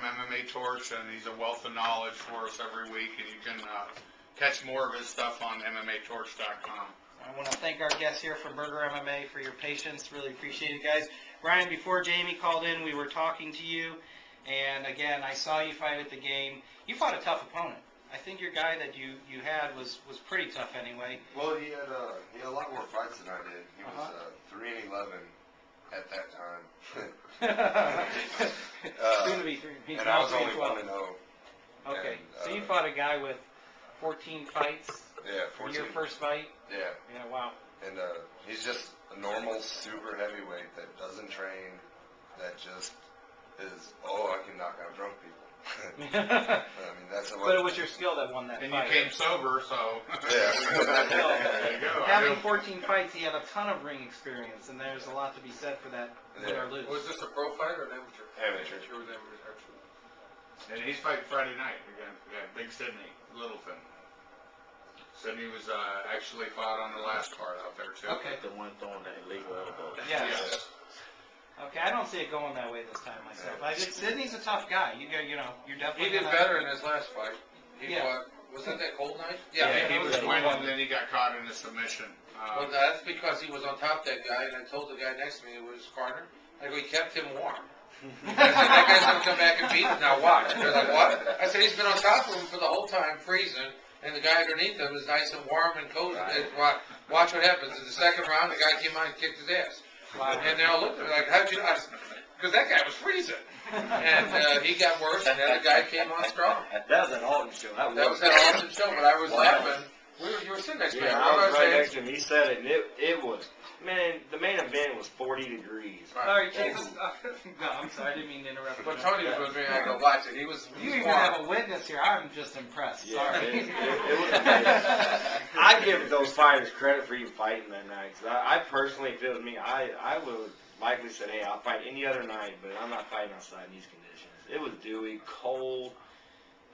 MMA Torch, and he's a wealth of knowledge for us every week, and you can catch more of his stuff on MMAtorch.com. I want to thank our guests here from Berger MMA for your patience. Really appreciate it, guys. Ryan, before Jamie called in, we were talking to you, and again, I saw you fight at the game. You fought a tough opponent. I think your guy that you had was pretty tough anyway. Well, he had a lot more fights than I did. He was 3-11 at that time. Soon to be 3. And I was only 1-0. Okay, and, so you fought a guy with 14 fights. Yeah, 14. Your first fight. Yeah. Yeah. Wow. And he's just a normal super heavyweight that doesn't train, that just is, I can knock out drunk people. I mean, that's a lot. But it was your skill that won that and fight. And you came sober, so. Yeah. There you go. Having 14 fights, he had a ton of ring experience, and there's a lot to be said for that. Win or lose. Was this a pro fight or an amateur? Amateur. She was amateur. And he's fighting Friday night again. Big Sydney, Littleton. Sydney was actually fought on the last card out there too. Okay. The one throwing that illegal elbow. Yes. Okay, I don't see it going that way this time myself. Sydney's a tough guy. You're definitely. He did better in his last fight. He fought. Was that cold night? Yeah, he was winning, and then he got caught in a submission. Well, that's because he was on top of that guy, and I told the guy next to me, it was his partner, I go, he kept him warm. I said, that guy's going to come back and beat him. Now watch. They're like, what? I said, he's been on top of him for the whole time, freezing, and the guy underneath him is nice and warm and cozy. Right. Watch what happens. In the second round, the guy came out and kicked his ass. Wow. And they all looked at me like, how'd you know? Because that guy was freezing. And he got worse, and then the guy came on strong. That was an Alton show. That was an Alton show, but I was laughing. You were sitting next to me. Yeah, I was right next to him. He said it, and it was, man, the main event was 40 degrees. Right. All right, Jesus. No, I'm sorry, I didn't mean to interrupt. But Tony was with me, and I go, watch it. You even have a witness here. I'm just impressed. Yeah, sorry. It was amazing. I give those fighters credit for even fighting that night. Cause I personally, if it was me, I would likely say, hey, I'll fight any other night, but I'm not fighting outside in these conditions. It was dewy, cold,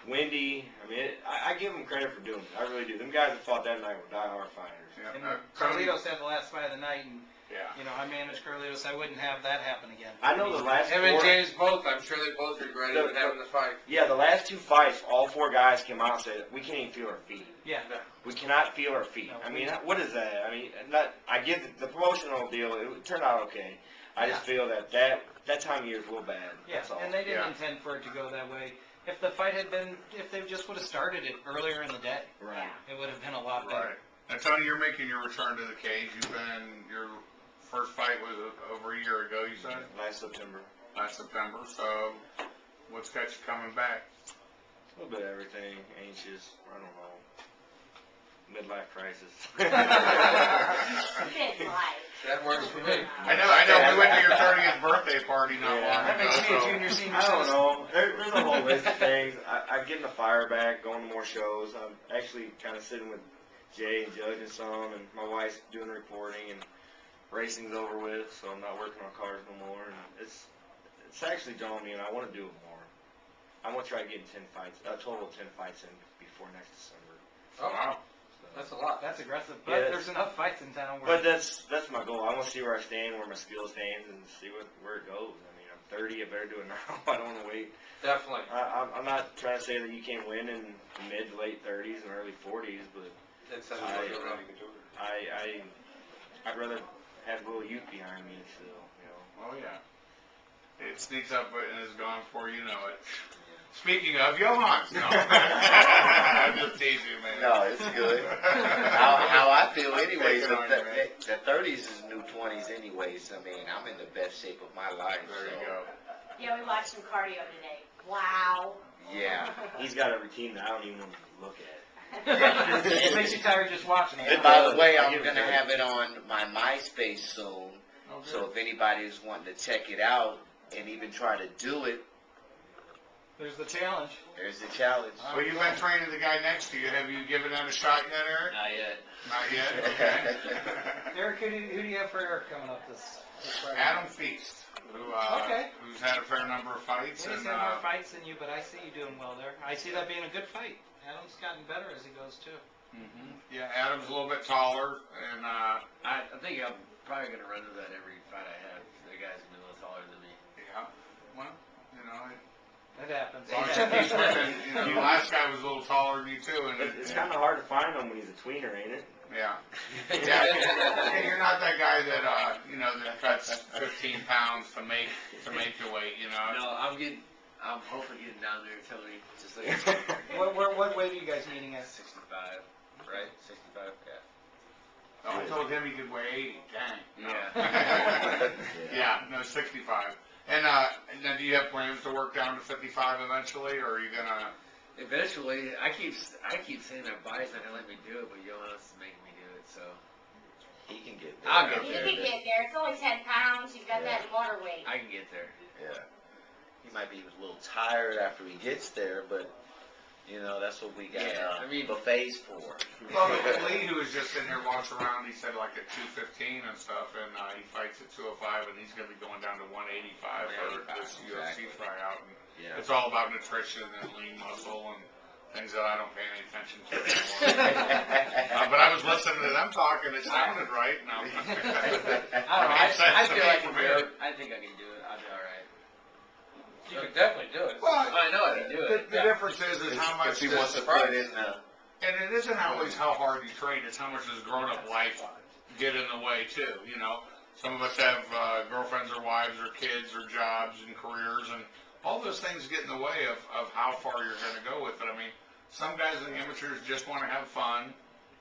windy. I mean, I give them credit for doing it. I really do. Them guys that fought that night were die-hard fighters. Yeah. And Carlitos had the last fight of the night, and I managed Carlitos. I wouldn't have that happen again. I know the last him and James both. I'm sure they both regretted having the fight. Yeah, the last 2 fights, all 4 guys came out and said, we can't even feel our feet. Yeah. We cannot feel our feet. No, I mean, what is that? I mean, I give the promotional deal. It turned out okay. I just feel that time of year is a little bad. Yeah, That's all. and they didn't intend for it to go that way. If the fight had been, if they just would have started it earlier in the day, Right. it would have been a lot better. Now, Tony, you're making your return to the cage. Your first fight was over a year ago, you said? Last September. Last September. So, what's got you coming back? A little bit of everything. Anxious. I don't know. Midlife crisis. Midlife. That works for me. I know. We went to your 30th birthday party not long ago. That makes me a junior, senior. I don't know. There's a whole list of things. I'm getting the fire back, going to more shows. I'm actually kind of sitting with Jay and judging some, and my wife's doing reporting, and racing's over with, so I'm not working on cars no more. And it's actually drawing me, and I want to do it more. I want to try to get 10 fights, a total of 10 fights in before next December. Oh, wow. That's a lot. That's aggressive, but there's enough fights in town. But that's my goal. I want to see where I stand, where my skill stands, and see where it goes. I mean, I'm 30. I better do it now. I don't want to wait. Definitely. I'm not trying to say that you can't win in the mid to late 30s and early 40s, but I'd rather have a little youth behind me still. You know. Oh yeah. It sneaks up and is gone before you know it. Speaking of, Johan. No. I'm just teasing, man. No, it's good. How I feel anyways, the 30s is new 20s anyways. I mean, I'm in the best shape of my life. There you go. Yeah, we watched some cardio today. Wow. Yeah. He's got a routine that I don't even want to look at. It makes you tired just watching it. And by the way, I'm going to have it on my MySpace soon. Oh, so if anybody is wanting to check it out and even try to do it, there's the challenge. There's the challenge. Well, you've been training the guy next to you. Have you given that a shot yet, Eric? Not yet. Not yet? Okay. Eric, who do you have for Eric coming up this Friday? Adam Feast, who's had a fair number of fights. He's had more fights than you, but I see you doing well there. I see that being a good fight. Adam's gotten better as he goes, too. Yeah, Adam's a little bit taller, and I think I'm probably going to run to that every fight I have. The guy's a little taller than me. yeah, well, you know, That happens. happens. Well, he's winning. You know, the last guy was a little taller than you too, and It's kind of hard to find him when he's a tweener, ain't it? yeah. Yeah, you're not that guy that you know, that cuts 15 pounds to make the weight. You know. No, I'm hopefully getting down there until we just like What weight are you guys meeting at? 65, right? 65, yeah. Oh, I told him he could weigh 80. Dang. No. Yeah. Yeah, no, 65. And now, do you have plans to work down to 55 eventually, or are you gonna? Eventually, I keep saying that body's not gonna let me do it, but Jonas is making me do it, so He can get there. I'll get You there. can get there. It's only 10 pounds. You've got that in water weight. I can get there. Yeah. He might be a little tired after he gets there, but you know that's what we got Yeah, I mean- buffets for. Well, Lee, who was just in here walks around, he said like at 215 and stuff, and he fights at 205, and he's gonna be going down to 185 for this UFC tryout. And Yeah. it's all about nutrition and lean muscle and things that I don't pay any attention to anymore. But I was listening to them talk, and it sounded right. No. I don't know. I feel I can do it. I think I can do it. I'll be all right. You can definitely do it. Well, I know I can do it. the difference is how much If he does wants to the put in and it isn't always how hard you train, it's how much does grown-up life get in the way, too, you know? Some of us have girlfriends or wives or kids or jobs and careers, and all those things get in the way of how far you're going to go with it. I mean, some guys in the amateurs just want to have fun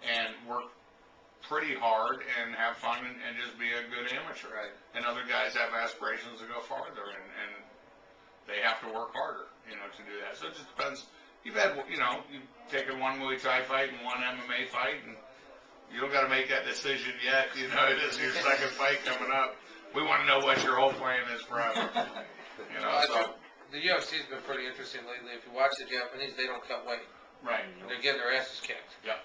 and work pretty hard and have fun and just be a good amateur. Right. And other guys have aspirations to go farther, and they have to work harder, you know, to do that. So it just depends. You've had, you know, you've taken one Muay Thai fight and one MMA fight, and you don't got to make that decision yet. You know, it is your second fight coming up. We want to know what your whole plan is forever. You know, so The UFC's been pretty interesting lately. If you watch the Japanese, they don't cut weight. right. They're getting their asses kicked. Yep.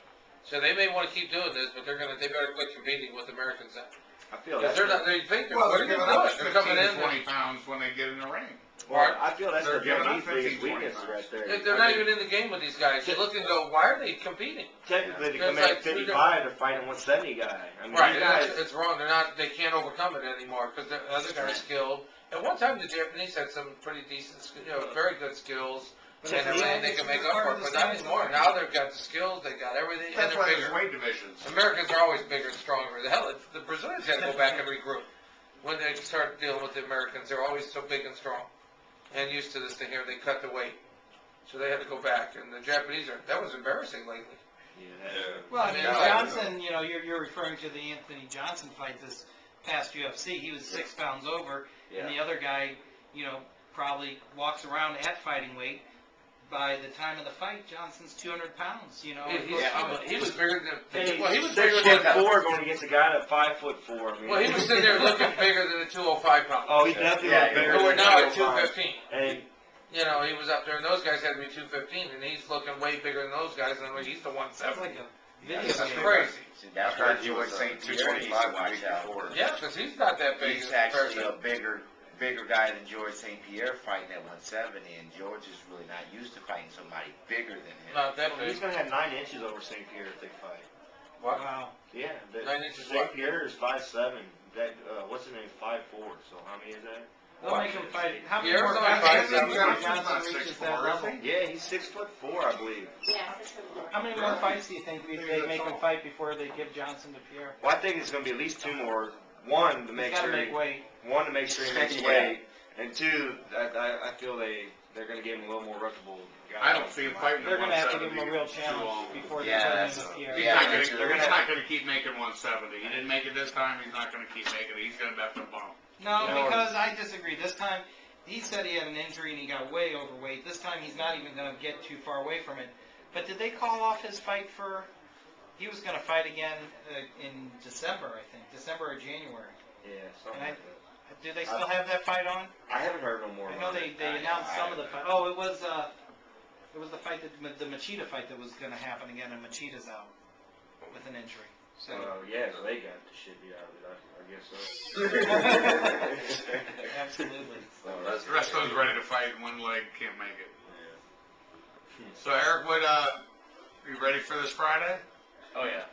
So they may want to keep doing this, but they better quit competing with Americans then. I feel Because that's they think they're Well, what they're are you giving up doing? They're coming 15 in. to 20 pounds when they get in the ring. well, I feel that's They're the giving up Japanese 15, biggest 20 weakness pounds. right there. They're not even in the game with these guys. You look and go, why are they competing? Technically, to There's come in like at two 55, they're fighting a 170 guy. I mean, Right, these and guys, it's wrong. They can't overcome it anymore because the other guy's skilled. At one time, the Japanese had some pretty decent, very good skills, and they can make up for it. But not anymore. Now they've got the skills, they got everything, and That's they're why bigger. there's weight divisions. Americans are always bigger and stronger. The hell, the Brazilians had to go back and regroup when they start dealing with the Americans. They're always so big and strong and used to this thing here. They cut the weight, so they had to go back. And the Japanese that was embarrassing lately. Well, I mean, Yeah. Johnson, you know, you're referring to the Anthony Johnson fight this past UFC. He was 6 pounds over, and the other guy, you know, probably walks around at fighting weight. By the time of the fight, Johnson's 200 pounds, you know. He was bigger than. Hey, Well, he was 6 bigger foot than. 4 going against a guy that's 5'4". I mean, Well, he was sitting there looking bigger than the 205 pound. oh, he definitely Yeah, looked bigger. Who are than now at 205. 215. And You know, he was up there, and those guys had to be 215, and he's looking way bigger than those guys, and he's the 170. Video That's game. crazy. See, that's I heard what George St. 225 the week before. Yeah, because he's not that big. He's in actually comparison. a bigger guy than George St. Pierre fighting at 170, and George is really not used to fighting somebody bigger than him. Not that he's big. going to have 9 inches over St. Pierre if they fight. What? Wow. Yeah. 9 inches St. what? Pierre is 5'7". That what's his name? 5'4". So how many is that? They'll make him fight. How many Pierre's more only fights do you 5'7". think before Johnson's Johnson not reaches 6'4", that is level? he? Yeah, he's 6'4", I believe. Yeah, it's just How many more fights do you think they make him fight before they give Johnson to Pierre? Well, I think it's going to be at least 2 more. One to He's make got to sure. make weight. One to make sure he makes Yeah. weight, and 2, I feel they're going to give him a little more reputable guy. I don't see him fighting They're at going to have to give 170 him a real too challenge long. before they Yeah, put him that's- with Pierre. He's Yeah, not going to keep making 170. He didn't make it this time. He's not going to keep making it. He's going to have to bump. No, No. because I disagree. This time, he said he had an injury and he got way overweight. This time, he's not even going to get too far away from it. But did they call off his fight for? He was going to fight again in December, I think, December or January. Yeah, something And like that. Do they still have that fight on? I haven't heard no more. I know about it. they announced some of the fight. Oh, it was the fight that the Machida fight that was going to happen again, and Machida's out with an injury. So Yeah, so they got the shit beat out of it. I guess so. absolutely. The rest of them's ready to fight. One leg can't make it. Yeah. So Eric, what? You ready for this Friday? Oh yeah.